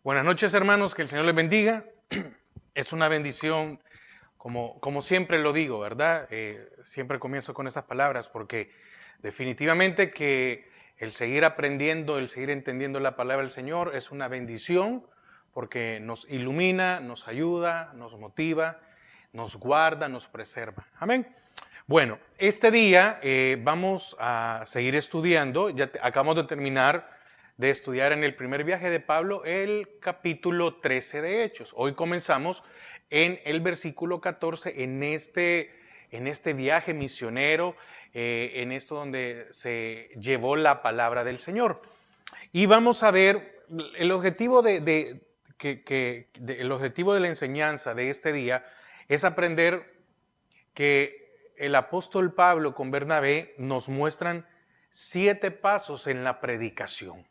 Buenas noches, hermanos, que el Señor les bendiga. Es una bendición, como siempre lo digo, ¿verdad? Siempre comienzo con esas palabras porque definitivamente que el seguir aprendiendo, el seguir entendiendo la palabra del Señor es una bendición porque nos ilumina, nos ayuda, nos motiva, nos guarda, nos preserva. Amén. Bueno, este día vamos a seguir estudiando, acabamos de terminar de estudiar en el primer viaje de Pablo el capítulo 13 de Hechos. Hoy comenzamos en el versículo 14, en este viaje misionero, en esto donde se llevó la palabra del Señor. Y vamos a ver el objetivo el objetivo de la enseñanza de este día es aprender que el apóstol Pablo con Bernabé nos muestran 7 pasos en la predicación.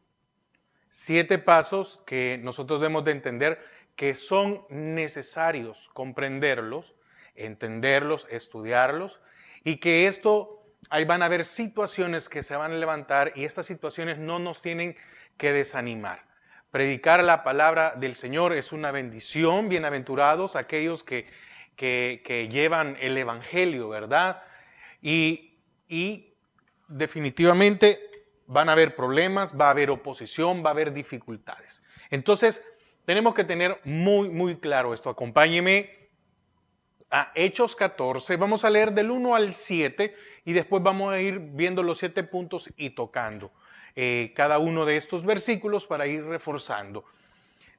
7 pasos que nosotros debemos de entender que son necesarios comprenderlos, entenderlos, estudiarlos, y que ahí van a haber situaciones que se van a levantar y estas situaciones no nos tienen que desanimar. Predicar la palabra del Señor es una bendición, bienaventurados aquellos que llevan el evangelio, ¿verdad? Y definitivamente van a haber problemas, va a haber oposición, va a haber dificultades. Entonces, tenemos que tener muy claro esto. Acompáñeme a Hechos 14. Vamos a leer del 1 al 7 y después vamos a ir viendo los 7 puntos y tocando cada uno de estos versículos para ir reforzando.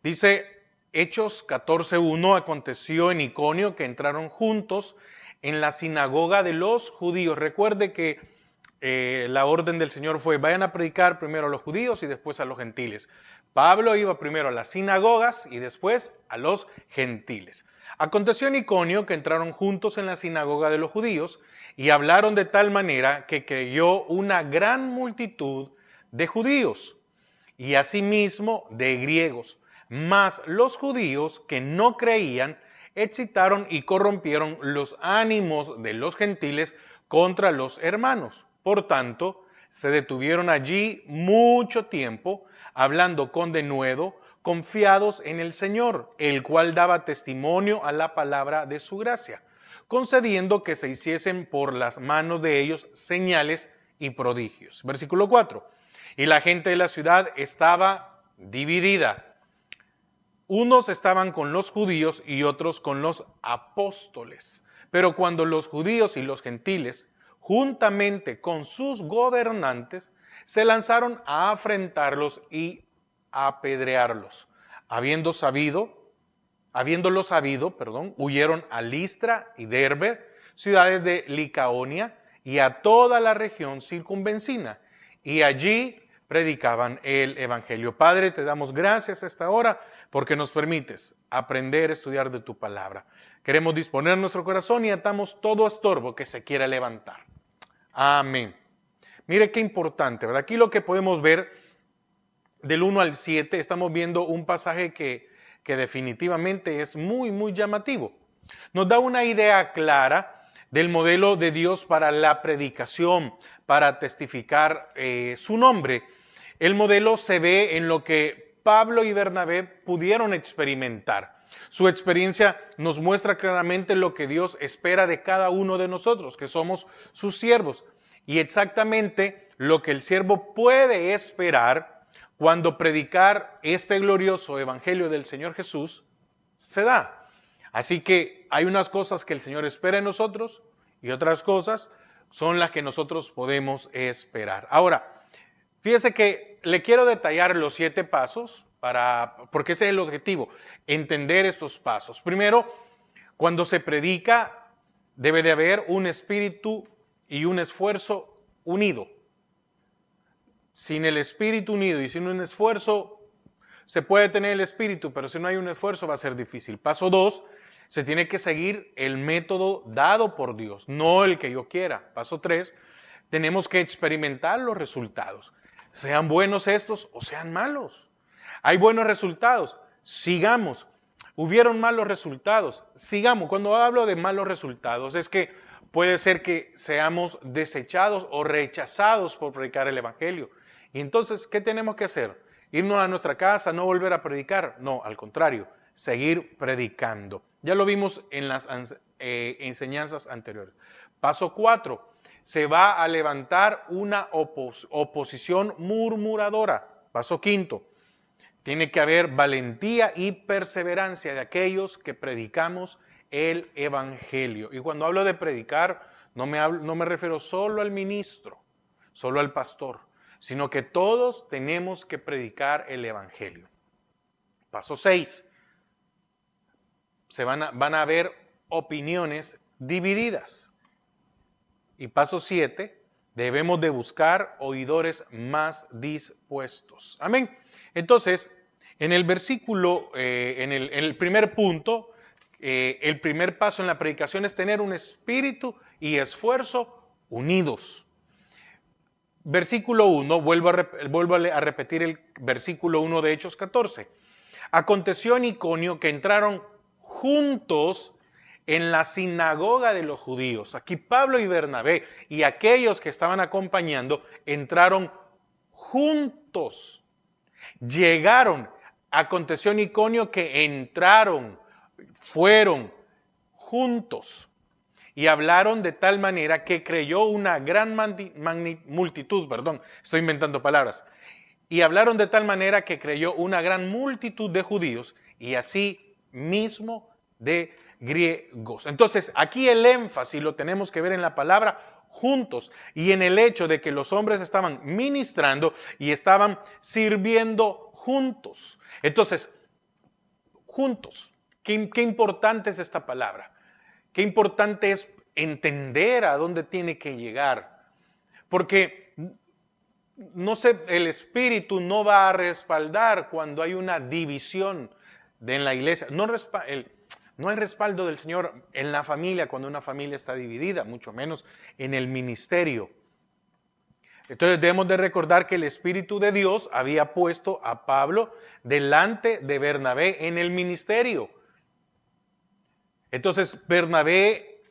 Dice Hechos 14:1, aconteció en Iconio que entraron juntos en la sinagoga de los judíos. Recuerde que la orden del Señor fue, vayan a predicar primero a los judíos y después a los gentiles. Pablo iba primero a las sinagogas y después a los gentiles. Aconteció en Iconio que entraron juntos en la sinagoga de los judíos y hablaron de tal manera que creyó una gran multitud de judíos y asimismo de griegos. Mas los judíos que no creían excitaron y corrompieron los ánimos de los gentiles contra los hermanos. Por tanto, se detuvieron allí mucho tiempo, hablando con denuedo, confiados en el Señor, el cual daba testimonio a la palabra de su gracia, concediendo que se hiciesen por las manos de ellos señales y prodigios. Versículo 4. Y la gente de la ciudad estaba dividida. Unos estaban con los judíos y otros con los apóstoles. Pero cuando los judíos y los gentiles, juntamente con sus gobernantes, se lanzaron a afrentarlos y a apedrearlos. Habiéndolo sabido, huyeron a Listra y Derbe, ciudades de Licaonia, y a toda la región circunvencina. Y allí predicaban el evangelio. Padre, te damos gracias a esta hora porque nos permites aprender a estudiar de tu palabra. Queremos disponer nuestro corazón y atamos todo estorbo que se quiera levantar. Amén. Mire qué importante, ¿verdad? Aquí lo que podemos ver del 1 al 7, estamos viendo un pasaje que definitivamente es muy llamativo. Nos da una idea clara del modelo de Dios para la predicación, para testificar su nombre. El modelo se ve en lo que Pablo y Bernabé pudieron experimentar. Su experiencia nos muestra claramente lo que Dios espera de cada uno de nosotros, que somos sus siervos, y exactamente lo que el siervo puede esperar cuando predicar este glorioso evangelio del Señor Jesús se da. Así que hay unas cosas que el Señor espera en nosotros y otras cosas son las que nosotros podemos esperar. Ahora, fíjese que le quiero detallar los 7 pasos porque ese es el objetivo, entender estos pasos. Primero, cuando se predica debe de haber un espíritu y un esfuerzo unido. Sin el espíritu unido y sin un esfuerzo, se puede tener el espíritu, pero si no hay un esfuerzo va a ser difícil. Paso 2, se tiene que seguir el método dado por Dios, no el que yo quiera. Paso 3, tenemos que experimentar los resultados. Sean buenos estos o sean malos. Hay buenos resultados, sigamos. Hubieron malos resultados, sigamos. Cuando hablo de malos resultados es que puede ser que seamos desechados o rechazados por predicar el evangelio. Y entonces, ¿qué tenemos que hacer? irnos a nuestra casa, no volver a predicar. No, al contrario, seguir predicando. Ya lo vimos en las enseñanzas anteriores. Paso 4. Se va a levantar una oposición murmuradora. Paso 5. Tiene que haber valentía y perseverancia de aquellos que predicamos el evangelio. Y cuando hablo de predicar, no me refiero solo al ministro, solo al pastor, sino que todos tenemos que predicar el evangelio. Paso 6. Van a haber opiniones divididas. Y paso 7. Debemos de buscar oidores más dispuestos. Amén. Entonces, en el versículo, en el primer punto, el primer paso en la predicación es tener un espíritu y esfuerzo unidos. Versículo 1, vuelvo a repetir el versículo 1 de Hechos 14. Aconteció en Iconio que entraron juntos en la sinagoga de los judíos. Aquí Pablo y Bernabé y aquellos que estaban acompañando entraron juntos. Aconteció en Iconio que entraron, fueron juntos y hablaron de tal manera que creyó una gran multitud, estoy inventando palabras, y hablaron de tal manera que creyó una gran multitud de judíos y así mismo de griegos. Entonces, aquí el énfasis lo tenemos que ver en la palabra juntos y en el hecho de que los hombres estaban ministrando y estaban sirviendo juntos. Entonces, juntos. Qué importante es esta palabra. Qué importante es entender a dónde tiene que llegar. Porque no sé, el Espíritu no va a respaldar cuando hay una división en la iglesia. No hay respaldo del Señor en la familia cuando una familia está dividida, mucho menos en el ministerio. Entonces debemos de recordar que el Espíritu de Dios había puesto a Pablo delante de Bernabé en el ministerio. Entonces Bernabé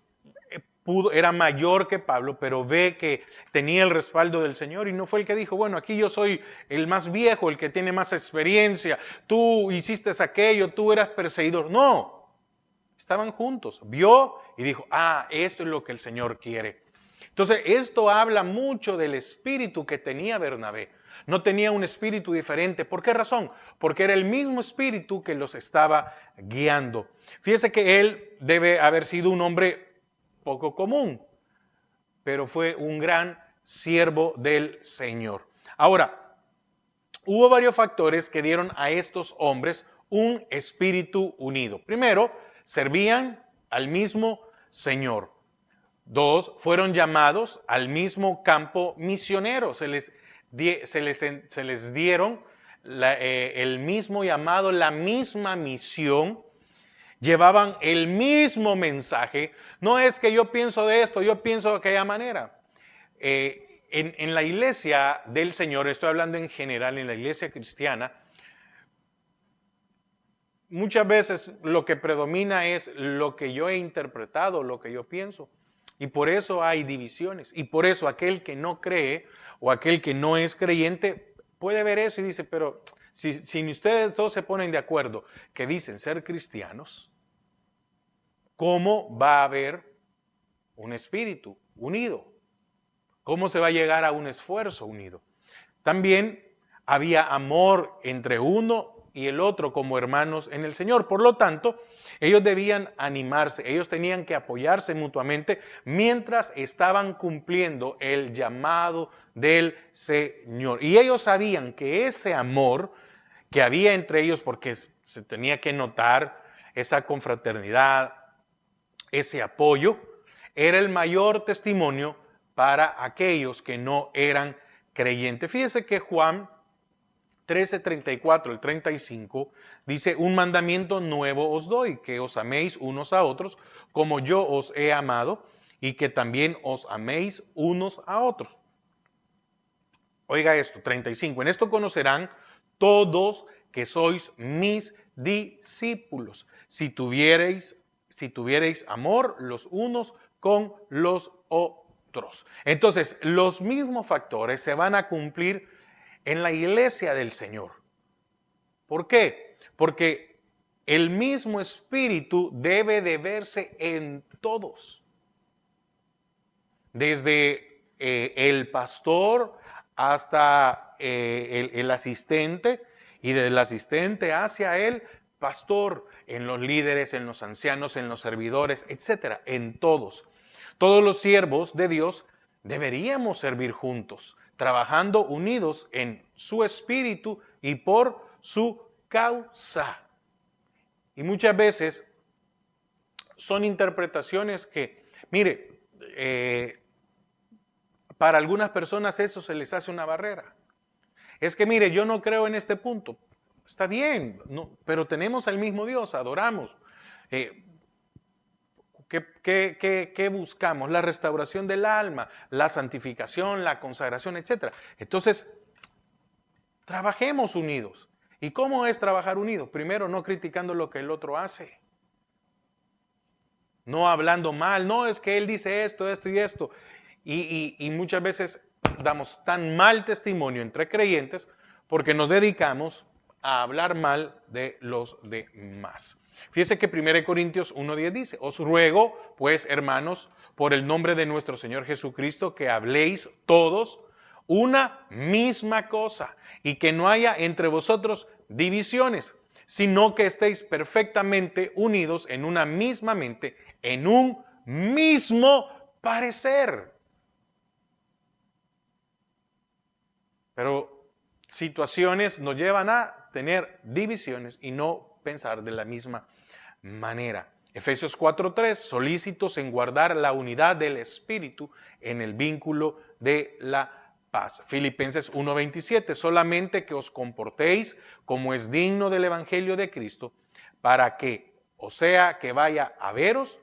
era mayor que Pablo, pero ve que tenía el respaldo del Señor y no fue el que dijo, bueno, aquí yo soy el más viejo, el que tiene más experiencia, tú hiciste aquello, tú eras perseguidor. No, estaban juntos, vio y dijo, esto es lo que el Señor quiere. Entonces, esto habla mucho del espíritu que tenía Bernabé. No tenía un espíritu diferente. ¿Por qué razón? Porque era el mismo espíritu que los estaba guiando. Fíjese que él debe haber sido un hombre poco común, pero fue un gran siervo del Señor. Ahora, hubo varios factores que dieron a estos hombres un espíritu unido. Primero, servían al mismo Señor. 2, fueron llamados al mismo campo misionero. Se les dieron el mismo llamado, la misma misión. Llevaban el mismo mensaje. No es que yo pienso de esto, yo pienso de aquella manera. En la iglesia del Señor, estoy hablando en general, en la iglesia cristiana, muchas veces lo que predomina es lo que yo he interpretado, lo que yo pienso. Y por eso hay divisiones. Y por eso aquel que no cree o aquel que no es creyente puede ver eso y dice, pero si ustedes todos se ponen de acuerdo que dicen ser cristianos, ¿cómo va a haber un espíritu unido? ¿Cómo se va a llegar a un esfuerzo unido? También había amor entre uno y el otro como hermanos en el Señor. Por lo tanto, ellos debían animarse, ellos tenían que apoyarse mutuamente mientras estaban cumpliendo el llamado del Señor. Y ellos sabían que ese amor que había entre ellos, porque se tenía que notar esa confraternidad, ese apoyo, era el mayor testimonio para aquellos que no eran creyentes. Fíjese que Juan 13:34 al 35 dice, un mandamiento nuevo os doy, que os améis unos a otros como yo os he amado y que también os améis unos a otros. Oiga esto, 35, en esto conocerán todos que sois mis discípulos, si tuviereis amor los unos con los otros. Entonces, los mismos factores se van a cumplir en la iglesia del Señor. ¿Por qué? Porque el mismo Espíritu debe de verse en todos. Desde el pastor hasta el asistente, y del asistente hacia el pastor, en los líderes, en los ancianos, en los servidores, etcétera, en todos. Todos los siervos de Dios deberíamos servir juntos, trabajando unidos en su espíritu y por su causa. Y muchas veces son interpretaciones que, mire, para algunas personas eso se les hace una barrera. Es que, mire, yo no creo en este punto. Está bien, no, pero tenemos al mismo Dios, adoramos. ¿Qué buscamos? La restauración del alma, la santificación, la consagración, etc. Entonces, trabajemos unidos. ¿Y cómo es trabajar unidos? Primero, no criticando lo que el otro hace. No hablando mal. No, es que él dice esto, esto y esto. Y muchas veces damos tan mal testimonio entre creyentes porque nos dedicamos a hablar mal de los demás. Fíjese que 1 Corintios 1:10 dice: os ruego, pues, hermanos, por el nombre de nuestro Señor Jesucristo, que habléis todos una misma cosa y que no haya entre vosotros divisiones, sino que estéis perfectamente unidos en una misma mente, en un mismo parecer. Pero situaciones nos llevan a tener divisiones y no pensar de la misma manera. Efesios 4:3, solícitos en guardar la unidad del Espíritu en el vínculo de la paz. Filipenses 1:27, solamente que os comportéis como es digno del Evangelio de Cristo, para que, o sea, que vaya a veros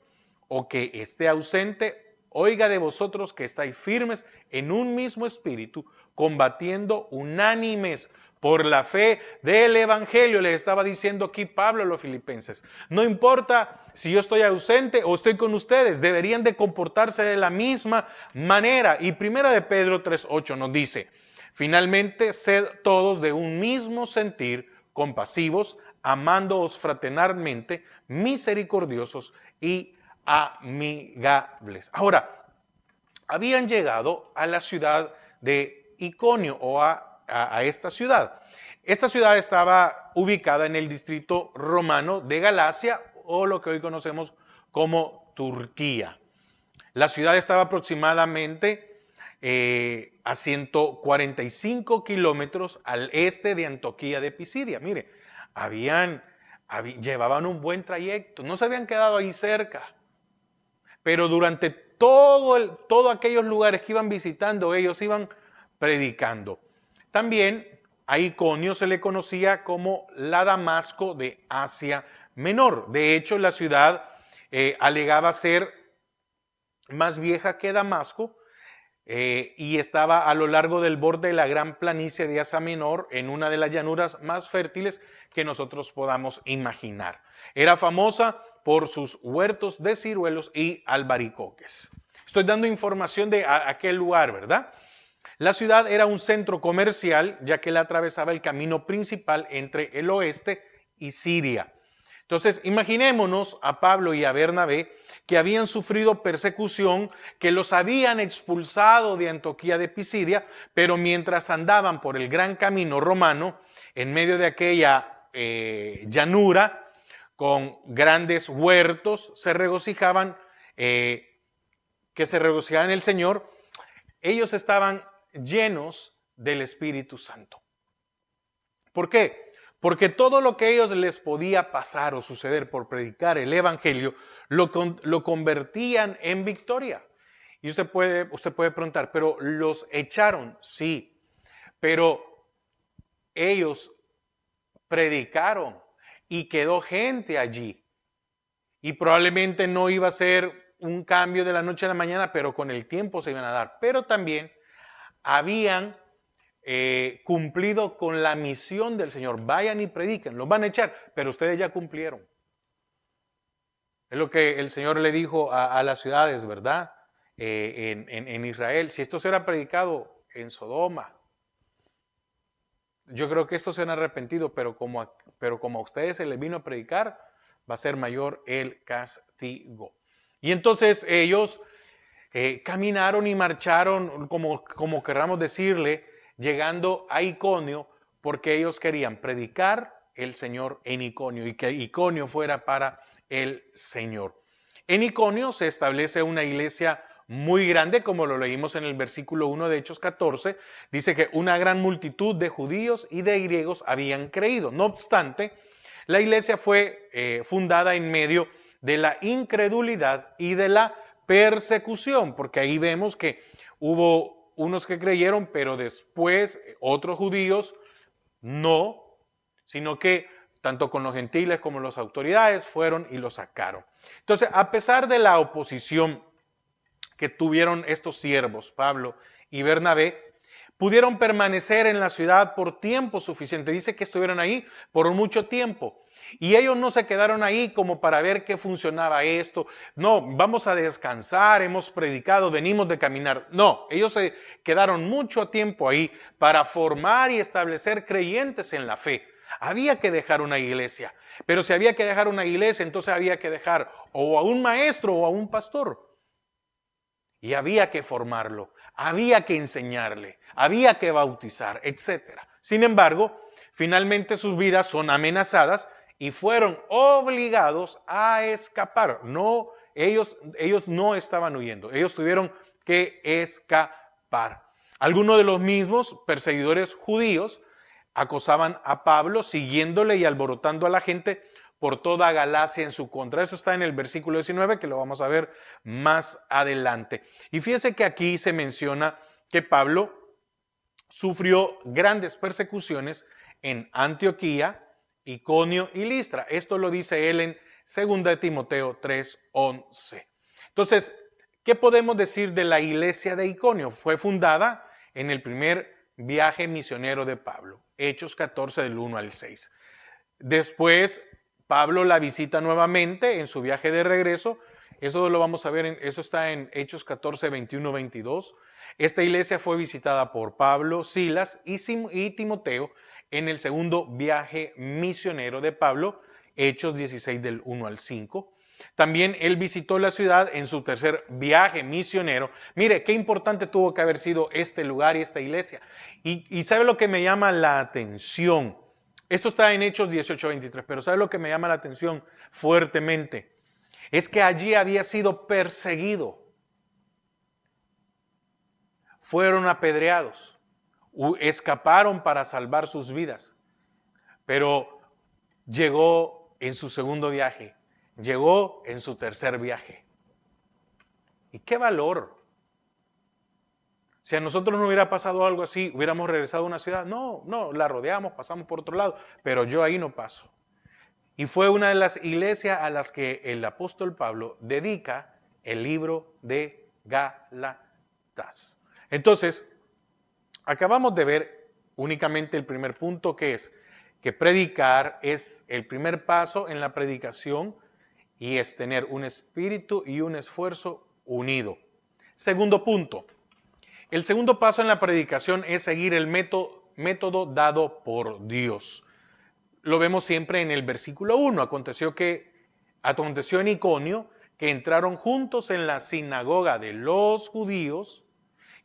o que esté ausente, oiga de vosotros que estáis firmes en un mismo espíritu, combatiendo unánimes por la fe del Evangelio. Les estaba diciendo aquí Pablo a los filipenses. No importa si yo estoy ausente o estoy con ustedes, deberían de comportarse de la misma manera. Y 1 de Pedro 3:8 nos dice: finalmente, sed todos de un mismo sentir, compasivos, amándoos fraternalmente, misericordiosos y amigables. Ahora, habían llegado a la ciudad de Iconio o a esta ciudad. Esta ciudad estaba ubicada en el distrito romano de Galacia, o lo que hoy conocemos como Turquía. La ciudad estaba aproximadamente a 145 kilómetros al este de Antioquía de Pisidia. Mire, llevaban un buen trayecto, no se habían quedado ahí cerca, pero durante todos aquellos lugares que iban visitando, ellos iban predicando. También a Iconio se le conocía como la Damasco de Asia Menor. De hecho, la ciudad alegaba ser más vieja que Damasco y estaba a lo largo del borde de la gran planicie de Asia Menor, en una de las llanuras más fértiles que nosotros podamos imaginar. Era famosa por sus huertos de ciruelos y albaricoques. Estoy dando información de aquel lugar, ¿verdad? La ciudad era un centro comercial, ya que la atravesaba el camino principal entre el oeste y Siria. Entonces, imaginémonos a Pablo y a Bernabé, que habían sufrido persecución, que los habían expulsado de Antioquía de Pisidia, pero mientras andaban por el gran camino romano, en medio de aquella llanura, con grandes huertos, se regocijaban en el Señor. Ellos estaban llenos del Espíritu Santo. ¿Por qué? Porque todo lo que a ellos les podía pasar o suceder por predicar el Evangelio, lo convertían en victoria. Y usted puede preguntar, ¿pero los echaron? Sí, pero ellos predicaron y quedó gente allí. Y probablemente no iba a ser un cambio de la noche a la mañana, pero con el tiempo se iban a dar. Pero también habían cumplido con la misión del Señor. Vayan y prediquen, los van a echar, pero ustedes ya cumplieron. Es lo que el Señor le dijo a las ciudades, ¿verdad? En Israel. Si esto se hubiera predicado en Sodoma, yo creo que estos se han arrepentido, pero como a ustedes se les vino a predicar, va a ser mayor el castigo. Y entonces ellos caminaron y marcharon, como querramos decirle, llegando a Iconio, porque ellos querían predicar el Señor en Iconio y que Iconio fuera para el Señor. En Iconio se establece una iglesia muy grande, como lo leímos en el versículo 1 de Hechos 14, dice que una gran multitud de judíos y de griegos habían creído. No obstante, la iglesia fue fundada en medio de la incredulidad y de la persecución, porque ahí vemos que hubo unos que creyeron, pero después otros judíos no, sino que tanto con los gentiles como las autoridades fueron y lo sacaron. Entonces, a pesar de la oposición que tuvieron estos siervos, Pablo y Bernabé, pudieron permanecer en la ciudad por tiempo suficiente. Dice que estuvieron ahí por mucho tiempo. Y ellos no se quedaron ahí como para ver qué funcionaba esto. No, vamos a descansar, hemos predicado, venimos de caminar. No, ellos se quedaron mucho tiempo ahí para formar y establecer creyentes en la fe. Había que dejar una iglesia, pero si había que dejar una iglesia, entonces había que dejar o a un maestro o a un pastor. Y había que formarlo, había que enseñarle, había que bautizar, etc. Sin embargo, finalmente sus vidas son amenazadas y fueron obligados a escapar. No, ellos no estaban huyendo, ellos tuvieron que escapar. Algunos de los mismos perseguidores judíos acosaban a Pablo, siguiéndole y alborotando a la gente por toda Galacia en su contra. Eso está en el versículo 19, que lo vamos a ver más adelante. Y fíjense que aquí se menciona que Pablo sufrió grandes persecuciones en Antioquía, Iconio y Listra. Esto lo dice él en 2 Timoteo 3:11. Entonces, ¿qué podemos decir de la iglesia de Iconio? Fue fundada en el primer viaje misionero de Pablo, Hechos 14 del 1 al 6. Después Pablo la visita nuevamente en su viaje de regreso. Eso lo vamos a ver, eso está en Hechos 14, 21, 22. Esta iglesia fue visitada por Pablo, Silas y Timoteo en el segundo viaje misionero de Pablo, Hechos 16 del 1 al 5. También él visitó la ciudad en su tercer viaje misionero. Mire, qué importante tuvo que haber sido este lugar y esta iglesia. Y ¿sabe lo que me llama la atención? Esto está en Hechos 18:23, pero ¿sabe lo que me llama la atención fuertemente? Es que allí había sido perseguido. Fueron apedreados, escaparon para salvar sus vidas, pero llegó en su segundo viaje, llegó en su tercer viaje. ¿Y qué valor? Si a nosotros no hubiera pasado algo así, hubiéramos regresado a una ciudad. No, la rodeamos, pasamos por otro lado, pero yo ahí no paso. Y fue una de las iglesias a las que el apóstol Pablo dedica el libro de Gálatas. Entonces, acabamos de ver únicamente el primer punto, que es que predicar es el primer paso en la predicación y es tener un espíritu y un esfuerzo unido. Segundo punto. El segundo paso en la predicación es seguir el método dado por Dios. Lo vemos siempre en el versículo 1. Aconteció en Iconio que entraron juntos en la sinagoga de los judíos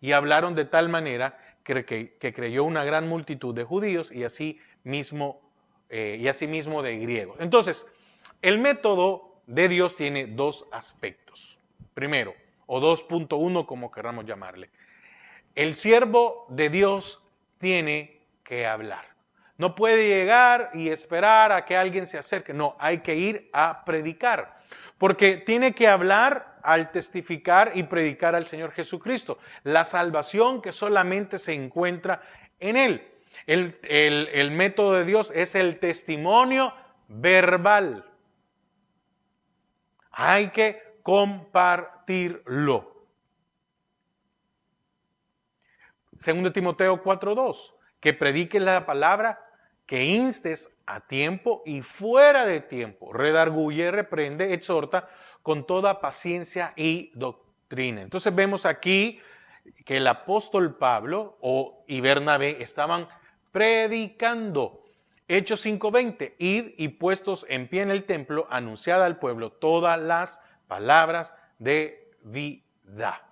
y hablaron de tal manera que creyó una gran multitud de judíos y asimismo de griegos. Entonces, el método de Dios tiene dos aspectos. Primero, o 2.1 como queramos llamarle. El siervo de Dios tiene que hablar. No puede llegar y esperar a que alguien se acerque. No, hay que ir a predicar. Porque tiene que hablar al testificar y predicar al Señor Jesucristo. La salvación que solamente se encuentra en Él. El método de Dios es el testimonio verbal. Hay que compartirlo. 2 Timoteo 4:2, que prediques la palabra, que instes a tiempo y fuera de tiempo, redarguye, reprende, exhorta con toda paciencia y doctrina. Entonces vemos aquí que el apóstol Pablo y Bernabé estaban predicando. Hechos 5:20, id y puestos en pie en el templo, anunciad al pueblo todas las palabras de vida.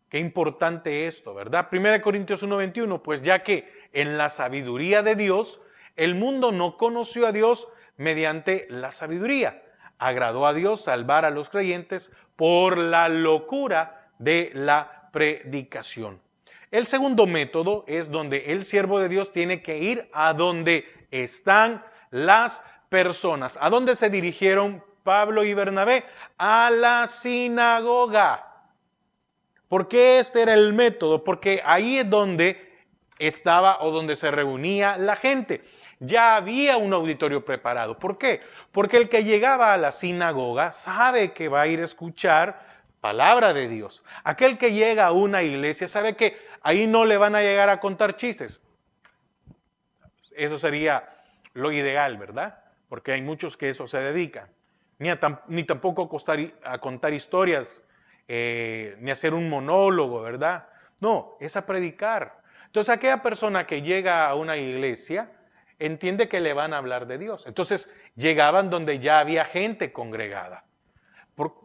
Qué importante esto, ¿verdad? 1 Corintios 1:21, pues ya que en la sabiduría de Dios, el mundo no conoció a Dios mediante la sabiduría. Agradó a Dios salvar a los creyentes por la locura de la predicación. El segundo método es donde el siervo de Dios tiene que ir a donde están las personas. ¿A dónde se dirigieron Pablo y Bernabé? A la sinagoga. ¿Por qué este era el método? Porque ahí es donde estaba o donde se reunía la gente. Ya había un auditorio preparado. ¿Por qué? Porque el que llegaba a la sinagoga sabe que va a ir a escuchar palabra de Dios. Aquel que llega a una iglesia sabe que ahí no le van a llegar a contar chistes. Eso sería lo ideal, ¿verdad? Porque hay muchos que eso se dedican. Ni tampoco a contar historias, ni hacer un monólogo, ¿verdad? No, es a predicar. Entonces aquella persona que llega a una iglesia entiende que le van a hablar de Dios. Entonces llegaban donde ya había gente congregada.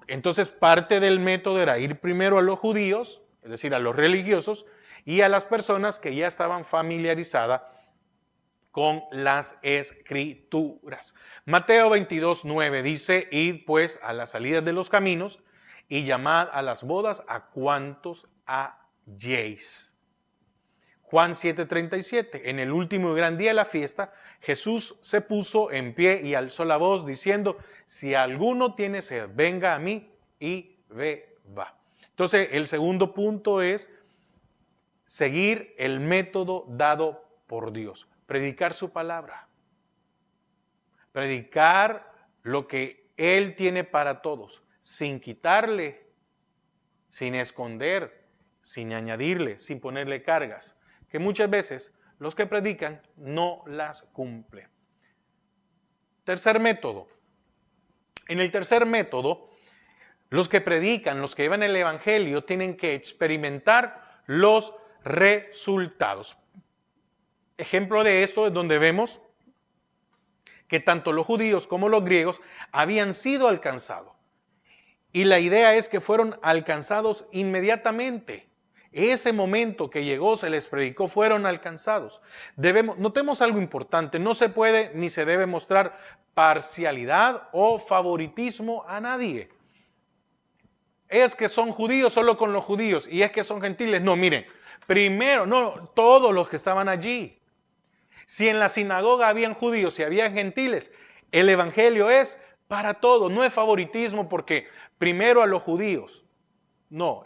Entonces parte del método era ir primero a los judíos, es decir, a los religiosos, y a las personas que ya estaban familiarizadas con las escrituras. Mateo 22:9 dice, id pues a las salidas de los caminos y llamad a las bodas a cuantos halléis. Juan 7:37, en el último y gran día de la fiesta, Jesús se puso en pie y alzó la voz diciendo, si alguno tiene sed, venga a mí y beba. Entonces, el segundo punto es seguir el método dado por Dios, predicar su palabra, predicar lo que Él tiene para todos, sin quitarle, sin esconder, sin añadirle, sin ponerle cargas, que muchas veces los que predican no las cumplen. Tercer método. En el tercer método, los que predican, los que llevan el evangelio, tienen que experimentar los resultados. Ejemplo de esto es donde vemos que tanto los judíos como los griegos habían sido alcanzados. Y la idea es que fueron alcanzados inmediatamente. Ese momento que llegó, se les predicó, fueron alcanzados. Notemos algo importante, no se puede ni se debe mostrar parcialidad o favoritismo a nadie. Es que son judíos solo con los judíos y es que son gentiles. No, miren, primero, no, todos los que estaban allí. Si en la sinagoga habían judíos y habían gentiles, el evangelio es para todos, no es favoritismo porque primero a los judíos. No,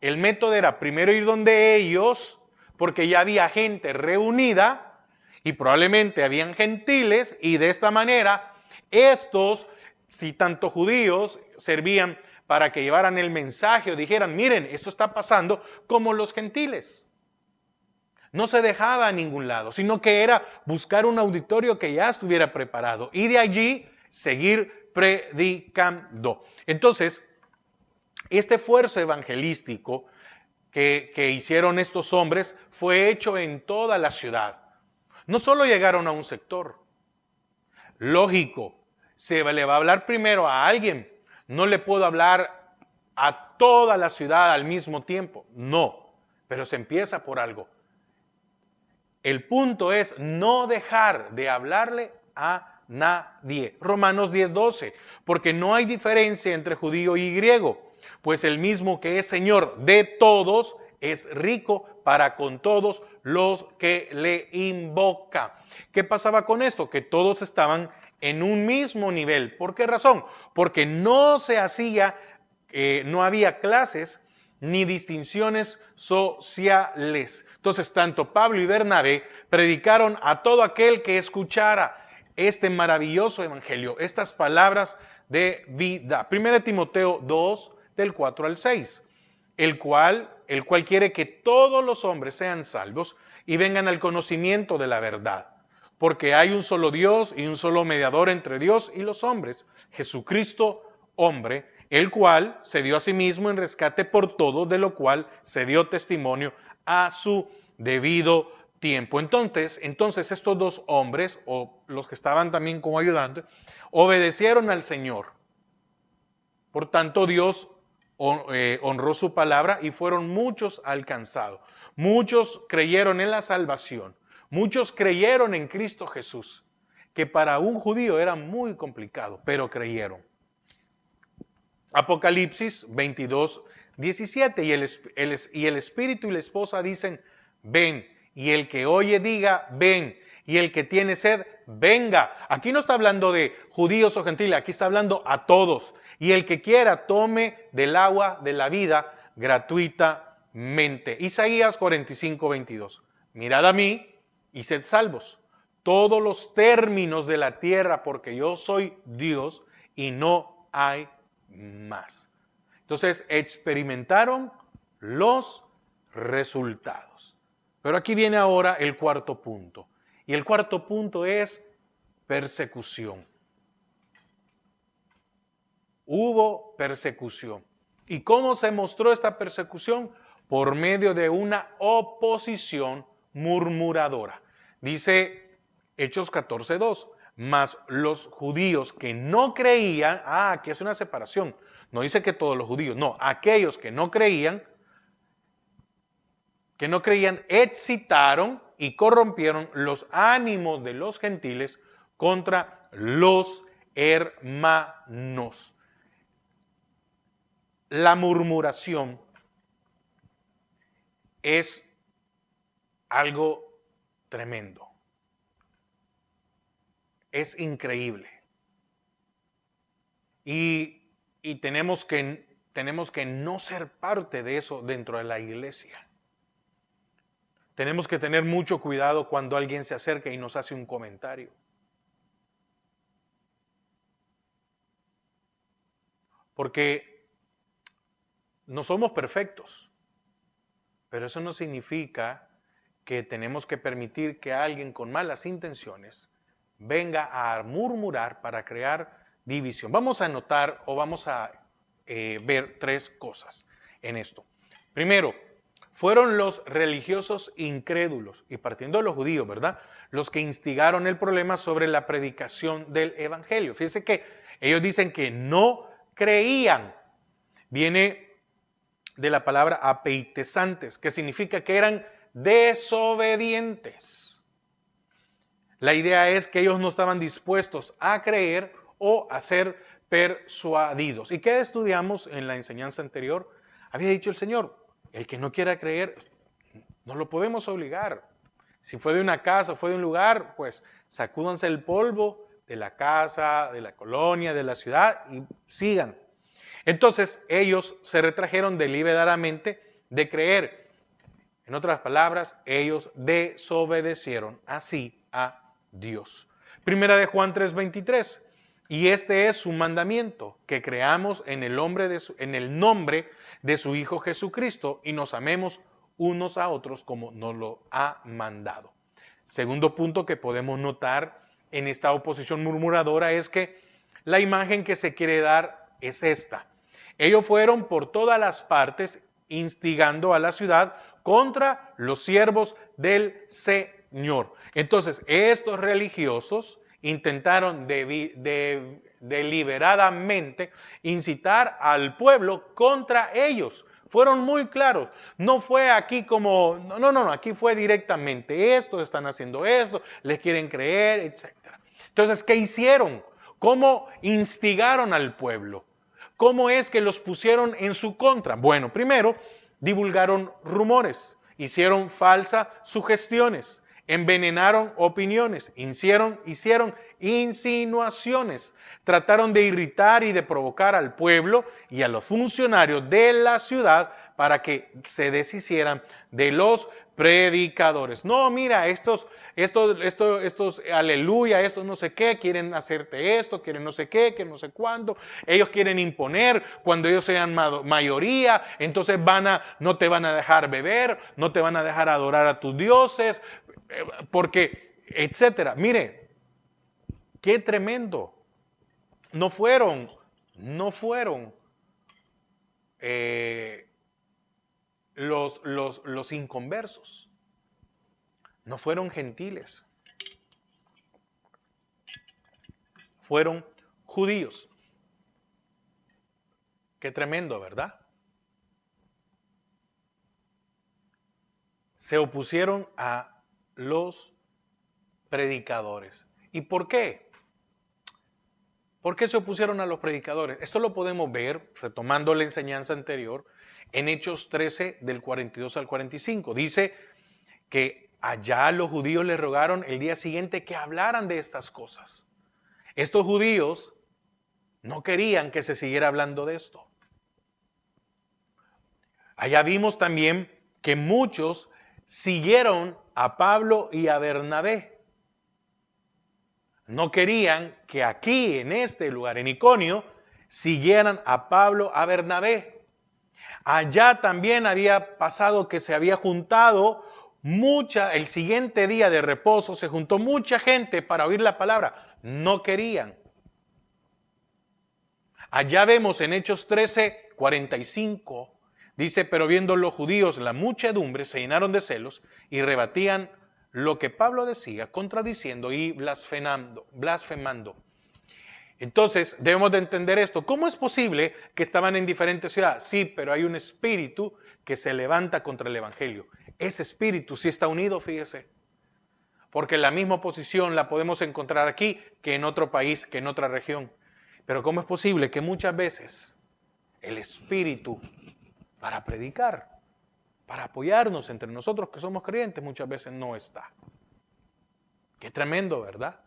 el método era primero ir donde ellos, porque ya había gente reunida y probablemente habían gentiles y de esta manera estos, si tanto judíos, servían para que llevaran el mensaje o dijeran, miren, esto está pasando como los gentiles. No se dejaba a ningún lado, sino que era buscar un auditorio que ya estuviera preparado y de allí seguir predicando. Entonces, este esfuerzo evangelístico que hicieron estos hombres fue hecho en toda la ciudad. No solo llegaron a un sector. Lógico, se le va a hablar primero a alguien. No le puedo hablar a toda la ciudad al mismo tiempo. No, pero se empieza por algo. El punto es no dejar de hablarle a nadie. Romanos 10:12, porque no hay diferencia entre judío y griego, pues el mismo que es Señor de todos es rico para con todos los que le invocan. ¿Qué pasaba con esto? Que todos estaban en un mismo nivel. ¿Por qué razón? Porque no se hacía, no había clases ni distinciones sociales. Entonces, tanto Pablo y Bernabé predicaron a todo aquel que escuchara este maravilloso evangelio, estas palabras de vida. 1 Timoteo 2, del 4 al 6, el cual quiere que todos los hombres sean salvos y vengan al conocimiento de la verdad. Porque hay un solo Dios y un solo mediador entre Dios y los hombres, Jesucristo, hombre, el cual se dio a sí mismo en rescate por todos, de lo cual se dio testimonio a su debido tiempo. Entonces estos dos hombres, o los que estaban también como ayudantes, obedecieron al Señor. Por tanto, Dios honró su palabra y fueron muchos alcanzados. Muchos creyeron en la salvación. Muchos creyeron en Cristo Jesús, que para un judío era muy complicado, pero creyeron. Apocalipsis 22, 17. Y el espíritu y la esposa dicen, ven. Y el que oye diga, ven. Y el que tiene sed, venga. Aquí no está hablando de judíos o gentiles, aquí está hablando a todos. Y el que quiera, tome del agua de la vida gratuitamente. Isaías 45, 22. Mirad a mí y sed salvos, todos los términos de la tierra, porque yo soy Dios y no hay más. Entonces experimentaron los resultados. Pero aquí viene ahora el cuarto punto. Y el cuarto punto es persecución. Hubo persecución. ¿Y cómo se mostró esta persecución? Por medio de una oposición murmuradora. Dice Hechos 14:2. Mas los judíos que no creían, aquí es una separación. No dice que todos los judíos, no, aquellos que no creían, excitaron y corrompieron los ánimos de los gentiles contra los hermanos. La murmuración es algo tremendo. Es increíble. Y tenemos que no ser parte de eso dentro de la iglesia. Tenemos que tener mucho cuidado cuando alguien se acerca y nos hace un comentario. Porque no somos perfectos, pero eso no significa que tenemos que permitir que alguien con malas intenciones venga a murmurar para crear división. Vamos a anotar o vamos a ver tres cosas en esto. Primero, fueron los religiosos incrédulos, y partiendo de los judíos, ¿verdad?, los que instigaron el problema sobre la predicación del evangelio. Fíjense que ellos dicen que no creían. Viene de la palabra apeitesantes, que significa que eran desobedientes. La idea es que ellos no estaban dispuestos a creer o a ser persuadidos. ¿Y qué estudiamos en la enseñanza anterior? Había dicho el Señor, el que no quiera creer, no lo podemos obligar. Si fue de una casa, fue de un lugar, pues sacúdanse el polvo de la casa, de la colonia, de la ciudad y sigan. Entonces ellos se retrajeron deliberadamente de creer. En otras palabras, ellos desobedecieron así a Dios. Primera de Juan 3:23. Y este es su mandamiento, que creamos en el nombre de su Hijo Jesucristo y nos amemos unos a otros como nos lo ha mandado. Segundo punto que podemos notar en esta oposición murmuradora es que la imagen que se quiere dar es esta. Ellos fueron por todas las partes instigando a la ciudad contra los siervos del Señor. Entonces, estos religiosos intentaron deliberadamente incitar al pueblo contra ellos. Fueron muy claros. No fue aquí como, no, aquí fue directamente esto, están haciendo esto, les quieren creer, etc. Entonces, ¿qué hicieron? ¿Cómo instigaron al pueblo? ¿Cómo es que los pusieron en su contra? Bueno, primero, divulgaron rumores, hicieron falsas sugestiones, envenenaron opiniones, hicieron insinuaciones, trataron de irritar y de provocar al pueblo y a los funcionarios de la ciudad para que se deshicieran de los predicadores. No, mira, estos, aleluya, estos no sé qué, quieren hacerte esto, quieren no sé qué, que no sé cuándo. Ellos quieren imponer cuando ellos sean mayoría, entonces no te van a dejar beber, no te van a dejar adorar a tus dioses, porque, etcétera. Mire, qué tremendo. No fueron los inconversos. no fueron gentiles, fueron judíos. Qué tremendo, ¿verdad? Se opusieron a los predicadores. ¿Y por qué? ¿Por qué se opusieron a los predicadores? Esto lo podemos ver, retomando la enseñanza anterior, en Hechos 13, del 42 al 45. Dice que allá los judíos le rogaron el día siguiente que hablaran de estas cosas. Estos judíos no querían que se siguiera hablando de esto. Allá vimos también que muchos siguieron a Pablo y a Bernabé. No querían que aquí, en este lugar, en Iconio, siguieran a Pablo, a Bernabé. Allá también había pasado que se había juntado el siguiente día de reposo, se juntó mucha gente para oír la palabra. No querían. Allá vemos en Hechos 13, 45, dice, pero viendo los judíos la muchedumbre, se llenaron de celos y rebatían lo que Pablo decía, contradiciendo y blasfemando. Entonces, debemos de entender esto. ¿Cómo es posible que estaban en diferentes ciudades? Sí, pero hay un espíritu que se levanta contra el evangelio. Ese espíritu sí está unido, fíjese. Porque la misma oposición la podemos encontrar aquí que en otro país, que en otra región. Pero ¿cómo es posible que muchas veces el espíritu para predicar, para apoyarnos entre nosotros que somos creyentes, muchas veces no está? Qué tremendo, ¿verdad?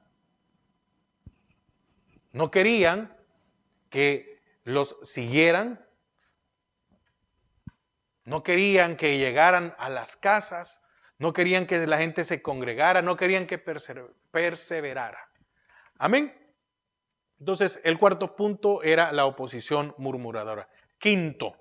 No querían que los siguieran, no querían que llegaran a las casas, no querían que la gente se congregara, no querían que perseverara. Amén. Entonces, el cuarto punto era la oposición murmuradora. Quinto,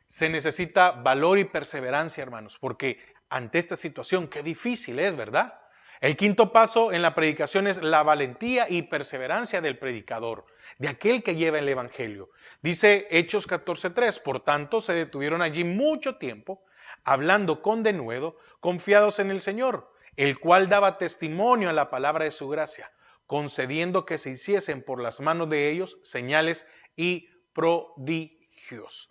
se necesita valor y perseverancia, hermanos, porque ante esta situación, qué difícil es, ¿verdad? El quinto paso en la predicación es la valentía y perseverancia del predicador, de aquel que lleva el evangelio. Dice Hechos 14:3, por tanto se detuvieron allí mucho tiempo, hablando con denuedo, confiados en el Señor, el cual daba testimonio a la palabra de su gracia, concediendo que se hiciesen por las manos de ellos señales y prodigios.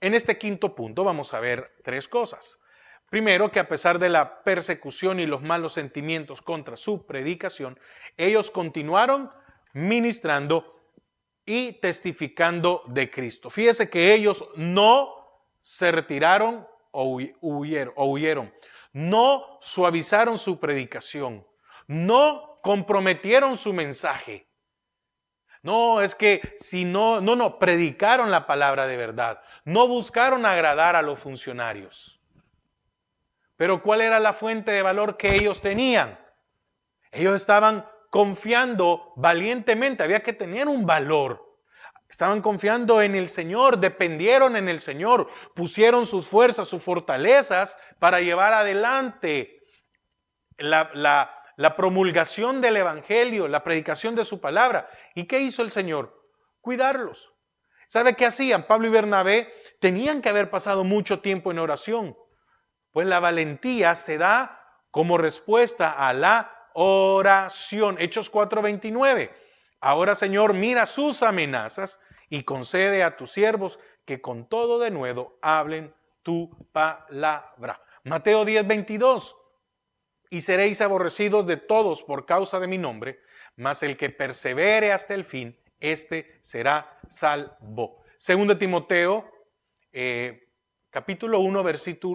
En este quinto punto vamos a ver tres cosas. Primero, que a pesar de la persecución y los malos sentimientos contra su predicación, ellos continuaron ministrando y testificando de Cristo. Fíjese que ellos no se retiraron o huyeron, no suavizaron su predicación, no comprometieron su mensaje. No, es que si no, predicaron la palabra de verdad, no buscaron agradar a los funcionarios. Pero ¿cuál era la fuente de valor que ellos tenían? Ellos estaban confiando valientemente, había que tener un valor. Estaban confiando en el Señor, dependieron en el Señor, pusieron sus fuerzas, sus fortalezas para llevar adelante la promulgación del evangelio, la predicación de su palabra. ¿Y qué hizo el Señor? Cuidarlos. ¿Sabe qué hacían? Pablo y Bernabé tenían que haber pasado mucho tiempo en oración. Pues la valentía se da como respuesta a la oración. Hechos 4:29. Ahora, Señor, mira sus amenazas y concede a tus siervos que con todo denuedo hablen tu palabra. Mateo 10:22. Y seréis aborrecidos de todos por causa de mi nombre, mas el que persevere hasta el fin, éste será salvo. Segundo Timoteo, capítulo 1,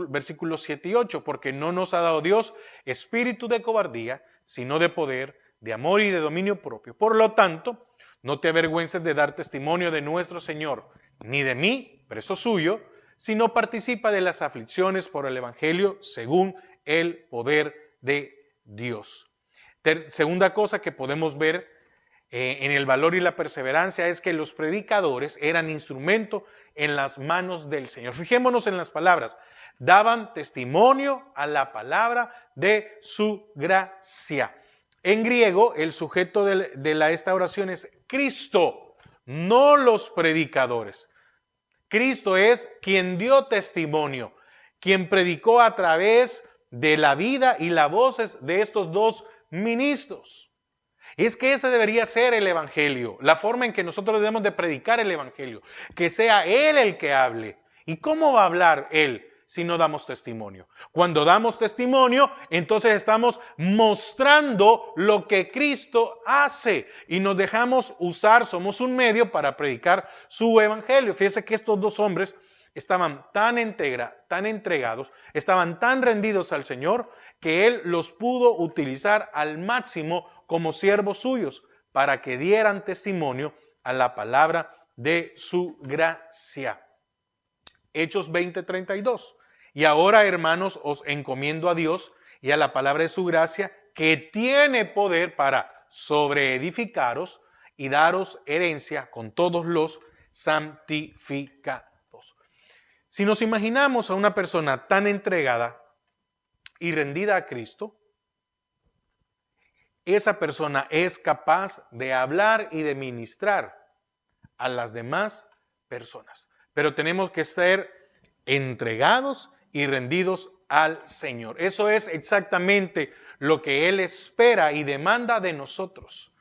versículos 7 y 8, porque no nos ha dado Dios espíritu de cobardía, sino de poder, de amor y de dominio propio. Por lo tanto, no te avergüences de dar testimonio de nuestro Señor, ni de mí, preso suyo, sino participa de las aflicciones por el evangelio según el poder de Dios. Segunda cosa que podemos ver en el valor y la perseverancia es que los predicadores eran instrumento en las manos del Señor. Fijémonos en las palabras. Daban testimonio a la palabra de su gracia. En griego, el sujeto de esta oración es Cristo, no los predicadores. Cristo es quien dio testimonio, quien predicó a través de la vida y las voces de estos dos ministros. Es que ese debería ser el evangelio, la forma en que nosotros debemos de predicar el evangelio, que sea Él el que hable. ¿Y cómo va a hablar Él si no damos testimonio? Cuando damos testimonio, entonces estamos mostrando lo que Cristo hace y nos dejamos usar, somos un medio para predicar su evangelio. Fíjese que estos dos hombres estaban tan entregados, estaban tan rendidos al Señor, que Él los pudo utilizar al máximo como siervos suyos para que dieran testimonio a la palabra de su gracia. Hechos 20:32. Y ahora, hermanos, os encomiendo a Dios y a la palabra de su gracia, que tiene poder para sobreedificaros y daros herencia con todos los santificados. Si nos imaginamos a una persona tan entregada y rendida a Cristo, esa persona es capaz de hablar y de ministrar a las demás personas. Pero tenemos que ser entregados y rendidos al Señor. Eso es exactamente lo que Él espera y demanda de nosotros.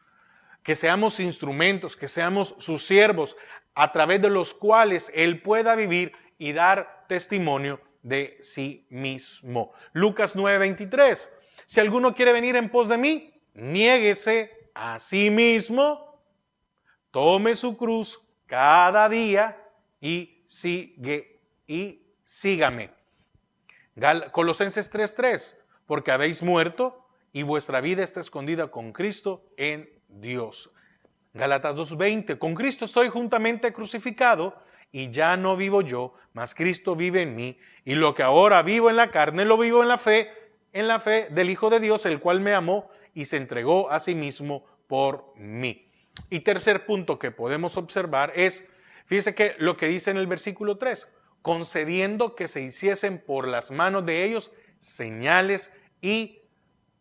Que seamos instrumentos, que seamos sus siervos, a través de los cuales Él pueda vivir y dar testimonio de sí mismo. Lucas 9:23. Si alguno quiere venir en pos de mí, niéguese a sí mismo, tome su cruz cada día y sígame. Colosenses 3:3. Porque habéis muerto y vuestra vida está escondida con Cristo en Dios. Gálatas 2:20. Con Cristo estoy juntamente crucificado y ya no vivo yo, mas Cristo vive en mí. Y lo que ahora vivo en la carne, lo vivo en la fe del Hijo de Dios, el cual me amó y se entregó a sí mismo por mí. Y tercer punto que podemos observar es, fíjese que lo que dice en el versículo 3, concediendo que se hiciesen por las manos de ellos señales y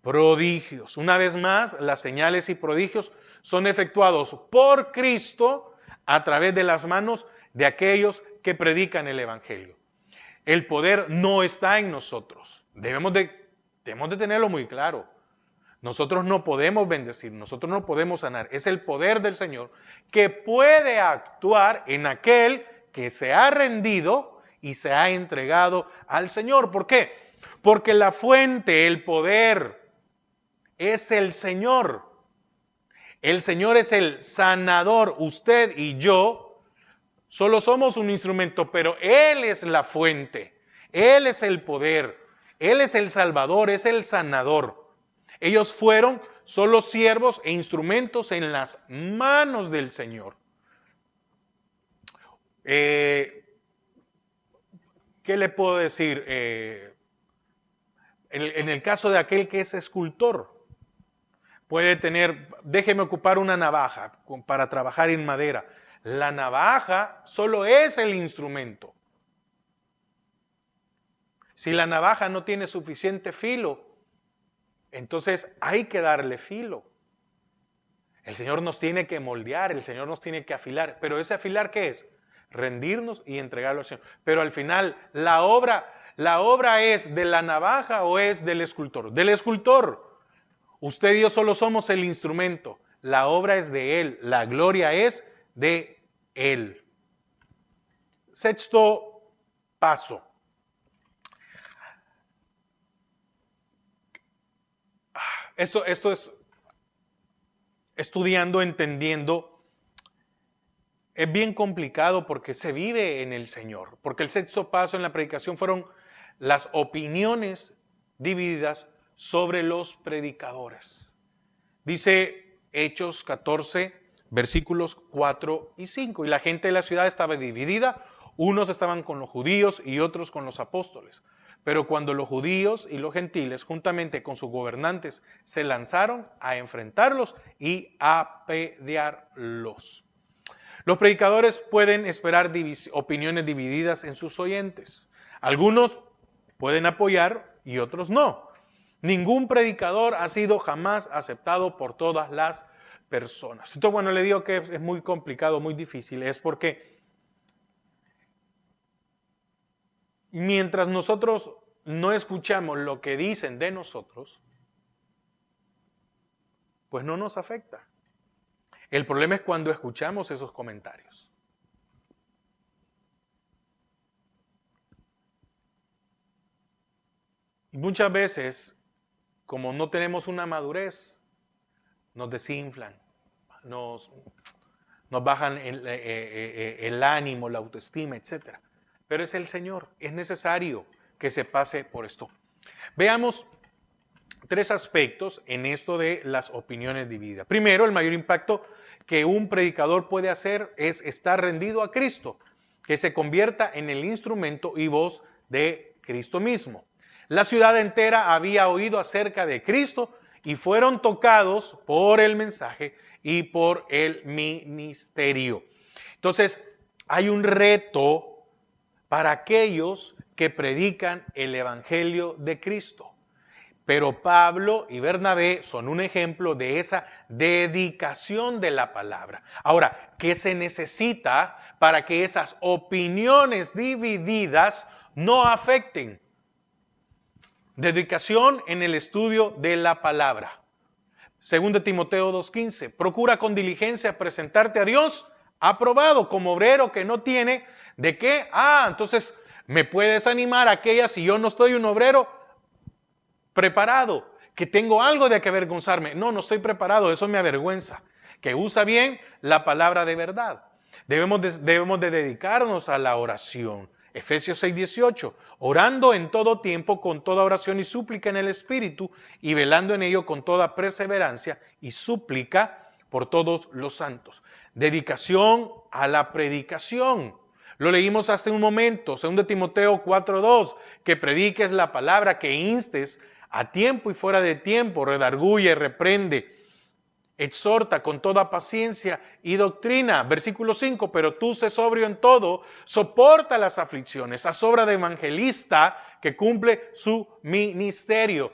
prodigios. Una vez más, las señales y prodigios son efectuados por Cristo a través de las manos de aquellos que predican el evangelio. El poder no está en nosotros. Debemos de tenerlo muy claro. Nosotros no podemos bendecir, nosotros no podemos sanar. Es el poder del Señor que puede actuar en aquel que se ha rendido y se ha entregado al Señor. ¿Por qué? Porque la fuente, el poder, es el Señor. El Señor es el sanador. Usted y yo solo somos un instrumento, pero Él es la fuente. Él es el poder. Él es el Salvador, es el sanador. Ellos fueron solo siervos e instrumentos en las manos del Señor. ¿Qué le puedo decir? En el caso de aquel que es escultor, puede tener, déjeme ocupar una navaja para trabajar en madera. La navaja solo es el instrumento. Si la navaja no tiene suficiente filo, entonces hay que darle filo. El Señor nos tiene que moldear, el Señor nos tiene que afilar. Pero ese afilar, ¿qué es? Rendirnos y entregarlo al Señor. Pero al final, ¿la obra es de la navaja o es del escultor? Del escultor. Usted y yo solo somos el instrumento. La obra es de Él. La gloria es de Él. Sexto paso. Esto es estudiando, entendiendo. Es bien complicado porque se vive en el Señor. Porque el sexto paso en la predicación fueron las opiniones divididas sobre los predicadores. Dice Hechos 14, versículos 4 y 5. Y la gente de la ciudad estaba dividida. Unos estaban con los judíos y otros con los apóstoles. Pero cuando los judíos y los gentiles, juntamente con sus gobernantes, se lanzaron a enfrentarlos y a apedrearlos. Los predicadores pueden esperar opiniones divididas en sus oyentes. Algunos pueden apoyar y otros no. Ningún predicador ha sido jamás aceptado por todas las personas. Entonces, bueno, le digo que es muy complicado, muy difícil. Es porque mientras nosotros no escuchamos lo que dicen de nosotros, pues no nos afecta. El problema es cuando escuchamos esos comentarios. Y muchas veces, como no tenemos una madurez, nos desinflan, nos bajan el ánimo, la autoestima, etc. Pero es el Señor, es necesario que se pase por esto. Veamos 3 aspectos en esto de las opiniones divididas. Primero, el mayor impacto que un predicador puede hacer es estar rendido a Cristo, que se convierta en el instrumento y voz de Cristo mismo. La ciudad entera había oído acerca de Cristo y fueron tocados por el mensaje y por el ministerio. Entonces, hay un reto para aquellos que predican el evangelio de Cristo. Pero Pablo y Bernabé son un ejemplo de esa dedicación de la palabra. Ahora, ¿qué se necesita para que esas opiniones divididas no afecten? Dedicación en el estudio de la palabra. 2 Timoteo 2:15. Procura con diligencia presentarte a Dios aprobado como obrero que no tiene de qué. Entonces me puedes animar a aquella si yo no estoy un obrero preparado, que tengo algo de que avergonzarme. No estoy preparado, eso me avergüenza. Que usa bien la palabra de verdad. Debemos de dedicarnos a la oración. Efesios 6:18, orando en todo tiempo con toda oración y súplica en el Espíritu y velando en ello con toda perseverancia y súplica por todos los santos. Dedicación a la predicación. Lo leímos hace un momento, 2 Timoteo 4:2, que prediques la palabra, que instes a tiempo y fuera de tiempo, redarguye, reprende, exhorta con toda paciencia y doctrina. Versículo 5, pero tú sé sobrio en todo, soporta las aflicciones, haz obra de evangelista que cumple su ministerio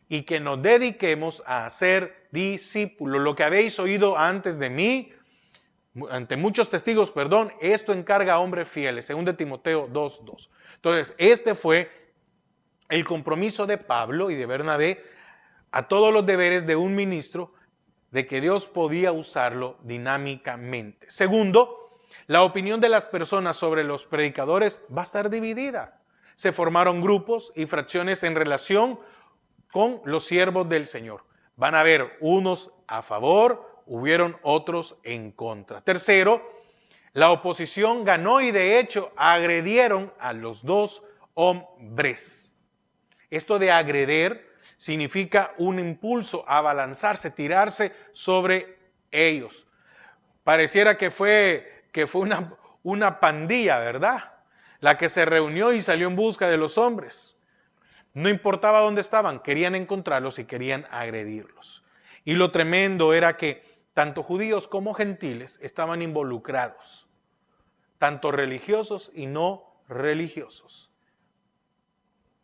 y que nos dediquemos a ser discípulos. Lo que habéis oído antes de mí, ante muchos testigos, esto encarga a hombres fieles, 2 Timoteo 2:2. Entonces, este fue el compromiso de Pablo y de Bernabé a todos los deberes de un ministro, de que Dios podía usarlo dinámicamente. Segundo, la opinión de las personas sobre los predicadores va a estar dividida. Se formaron grupos y fracciones en relación con los siervos del Señor. Van a haber unos a favor, hubieron otros en contra. Tercero, la oposición ganó y de hecho agredieron a los 2 hombres. Esto de agredir significa un impulso a abalanzarse, tirarse sobre ellos. Pareciera que fue una pandilla, ¿verdad? La que se reunió y salió en busca de los hombres. No importaba dónde estaban, querían encontrarlos y querían agredirlos. Y lo tremendo era que tanto judíos como gentiles estaban involucrados, tanto religiosos y no religiosos.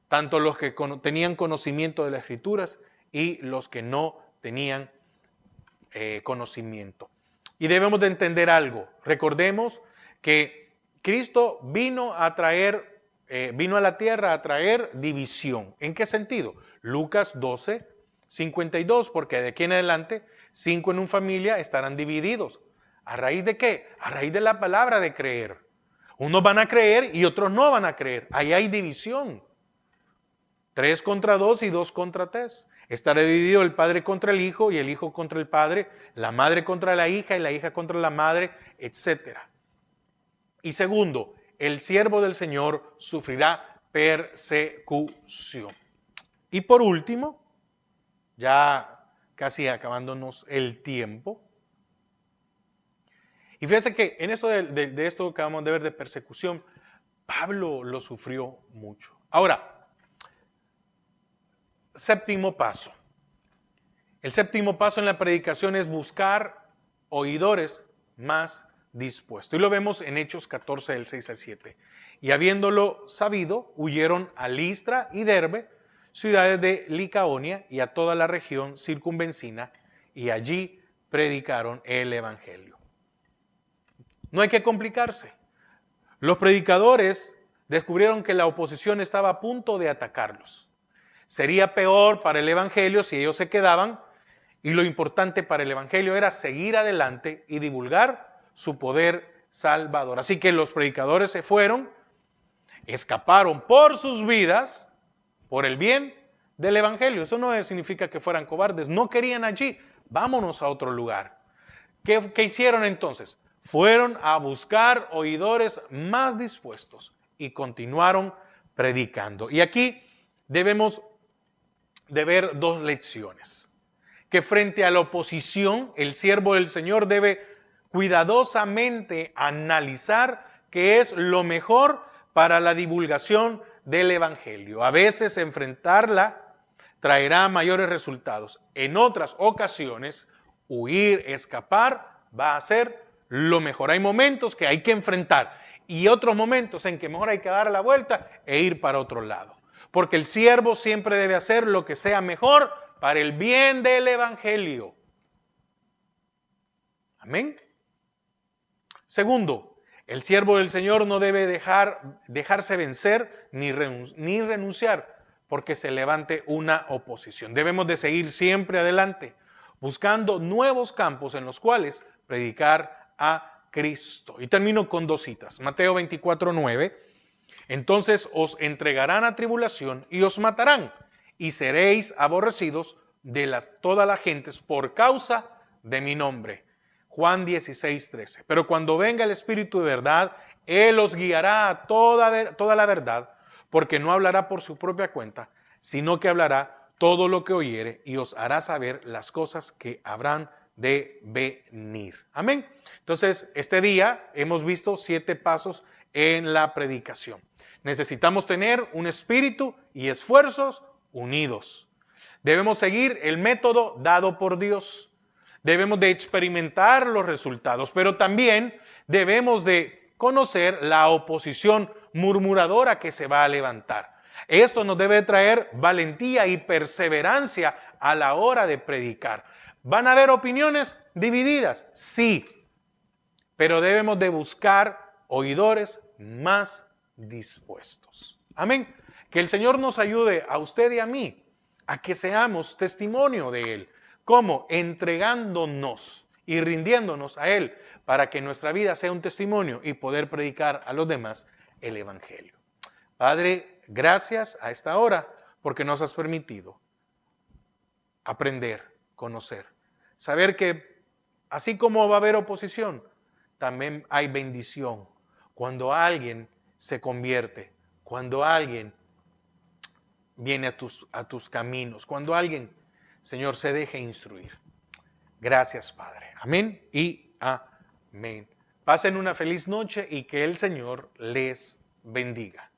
Tanto los que tenían conocimiento de las Escrituras y los que no tenían conocimiento. Y debemos de entender algo. Recordemos que Cristo vino a la tierra a traer división. ¿En qué sentido? Lucas 12:52, porque de aquí en adelante 5 en una familia estarán divididos. ¿A raíz de qué? A raíz de la palabra de creer. Unos van a creer y otros no van a creer. Ahí hay división. 3 contra 2 y 2 contra 3. Estará dividido el padre contra el hijo y el hijo contra el padre, la madre contra la hija y la hija contra la madre, etc. Y segundo, el siervo del Señor sufrirá persecución. Y por último, ya casi acabándonos el tiempo, y fíjense que en esto de esto que acabamos de ver de persecución, Pablo lo sufrió mucho. Ahora, séptimo paso. El séptimo paso en la predicación es buscar oidores más dispuestos. Y lo vemos en Hechos 14, del 6 al 7. Y habiéndolo sabido, huyeron a Listra y Derbe, ciudades de Licaonia y a toda la región circunvencina, y allí predicaron el evangelio. No hay que complicarse. Los predicadores descubrieron que la oposición estaba a punto de atacarlos. Sería peor para el evangelio si ellos se quedaban, y lo importante para el evangelio era seguir adelante y divulgar su poder salvador. Así que los predicadores se fueron, escaparon por sus vidas, por el bien del evangelio. Eso no significa que fueran cobardes, no querían allí, vámonos a otro lugar. ¿Qué hicieron entonces? Fueron a buscar oidores más dispuestos y continuaron predicando. Y aquí debemos de ver dos lecciones. Que frente a la oposición, el siervo del Señor debe cuidadosamente analizar qué es lo mejor para la divulgación del evangelio. A veces enfrentarla traerá mayores resultados. En otras ocasiones, huir, escapar, va a ser lo mejor. Hay momentos que hay que enfrentar y otros momentos en que mejor hay que dar la vuelta e ir para otro lado. Porque el siervo siempre debe hacer lo que sea mejor para el bien del evangelio. Amén. Segundo, el siervo del Señor no debe dejarse vencer ni renunciar porque se levante una oposición. Debemos de seguir siempre adelante, buscando nuevos campos en los cuales predicar a Cristo. Y termino con dos citas. Mateo 24:9. Entonces os entregarán a tribulación y os matarán, y seréis aborrecidos de todas las gentes por causa de mi nombre. Juan 16:13. Pero cuando venga el Espíritu de verdad, Él os guiará a toda la verdad, porque no hablará por su propia cuenta, sino que hablará todo lo que oyere y os hará saber las cosas que habrán de venir. Amén. Entonces, este día hemos visto 7 pasos en la predicación. Necesitamos tener un espíritu y esfuerzos unidos. Debemos seguir el método dado por Dios. Debemos de experimentar los resultados, pero también debemos de conocer la oposición murmuradora que se va a levantar. Esto nos debe traer valentía y perseverancia a la hora de predicar. ¿Van a haber opiniones divididas? Sí, pero debemos de buscar oidores más dispuestos. Amén. Que el Señor nos ayude a usted y a mí a que seamos testimonio de Él. ¿Cómo? Entregándonos y rindiéndonos a Él para que nuestra vida sea un testimonio y poder predicar a los demás el Evangelio. Padre, gracias a esta hora porque nos has permitido aprender, conocer, saber que así como va a haber oposición, también hay bendición. Cuando alguien se convierte, cuando alguien viene a tus caminos, cuando alguien, Señor, se deje instruir. Gracias, Padre. Amén y amén. Pasen una feliz noche y que el Señor les bendiga.